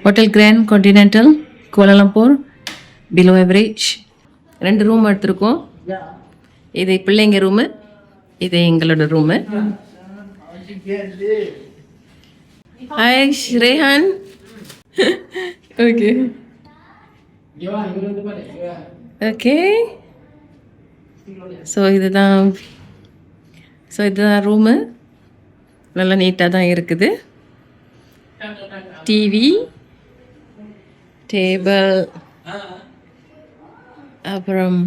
Hotel grand continental Kuala Lumpur, below average. 2 room எடுத்திருக்கோம். இது பிள்ளைங்க ரூமு, இது எங்களோட room. Hi Rehan. Okay okay. So இதுதான் ரூமு. நல்லா நீட்டாக தான் இருக்குது. டிவி, டேபிள், அப்புறம்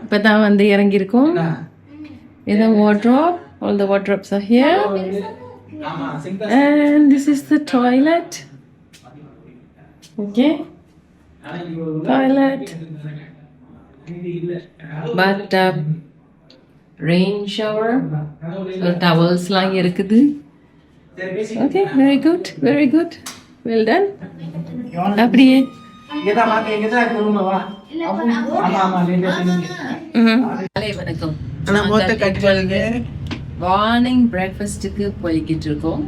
இப்போ தான் வந்து இறங்கியிருக்கோம். இதான் wardrobe. All the wardrobes are here. And this is the toilet. Okay. Toilet. Bathtub. Rain shower. So towels லாம் இருக்குது. Okay, very good, very good. Well done. அப்படியே மார்னிங் பிரேக்ஃபாஸ்ட்டுக்கு போய்கிட்டு இருக்கோம்.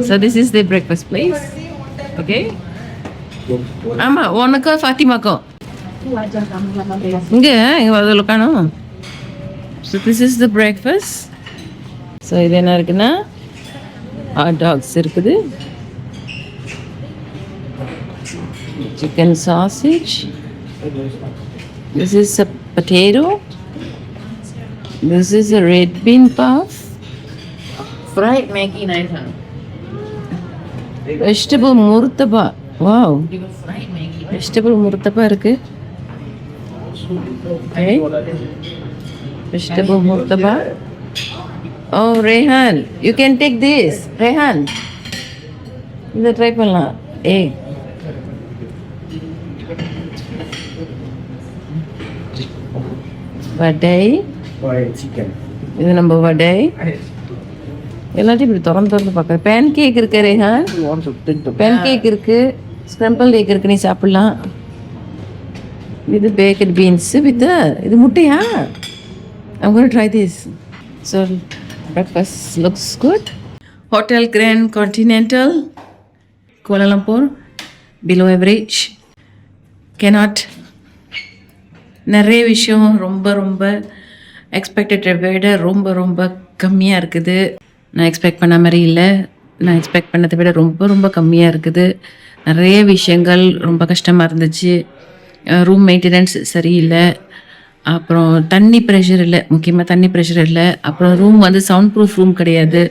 So this is the breakfast place. Okay. ஆமா, உனக்கும் ஃபாத்திமாக்கும் இங்கே அதில் காணும். So this is the breakfast. So இது என்ன இருக்குன்னா ஹாட் டாக்ஸ் இருக்குது, chicken sausage. This is a potato. This is a red bean puff. Fried Maggi nice. Vegetable murtaba. Wow. Vegetable murtaba இருக்கு. Okay. Vegetable murtaba. Oh, Rehan, you can take this. Rehan, இதை try பண்ணலாம். Egg. வடை. இது நம்ம வடை. எல்லாத்தையும் இப்படி திறந்து பார்க்குறேன். Pan cake இருக்கு ரேஹான், பேன் கேக் இருக்கு, ஸ்க்ரம்பிள் எக் இருக்கு, நீ சாப்பிட்லாம். இது பேக்கட் பீன்ஸ் வித் இது முட்டையா? I'm going to try this. So breakfast looks good. Hotel Grand Continental Kuala Lumpur, below average. Cannot. நிறைய விஷயம் ரொம்ப எக்ஸ்பெக்டடை விட ரொம்ப கம்மியாக இருக்குது. நான் எக்ஸ்பெக்ட் பண்ண மாதிரி இல்லை. நான் எக்ஸ்பெக்ட் பண்ணதை விட ரொம்ப கம்மியாக இருக்குது. நிறைய விஷயங்கள் ரொம்ப கஷ்டமாக இருந்துச்சு. ரூம் மெயின்டெனன்ஸ் சரியில்லை. அப்புறம் தண்ணி ப்ரெஷர் இல்லை, முக்கியமாக தண்ணி ப்ரெஷர் இல்லை. அப்புறம் ரூம் வந்து சவுண்ட் ப்ரூஃப் ரூம் கிடையாது.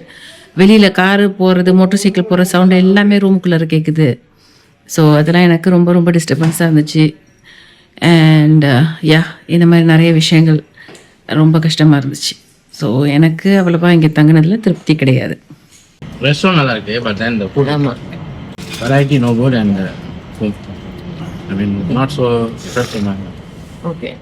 வெளியில் காரு போகிறது, மோட்டர் சைக்கிள் போகிற சவுண்டு எல்லாமே ரூமுக்குள்ளே கேட்குது. ஸோ அதெல்லாம் எனக்கு ரொம்ப டிஸ்டர்பன்ஸாக இருந்துச்சு. அண்ட் இந்த மாதிரி நிறைய விஷயங்கள் ரொம்ப கஷ்டமாக இருந்துச்சு. ஸோ எனக்கு அவ்வளோவா இங்கே தங்கினதில் திருப்தி கிடையாது. ரெஸ்டாரண்ட் நல்லா இருக்கு, பட் தென் தி ஃபுட் ஆமாம், variety no good and I mean not so interesting. Okay.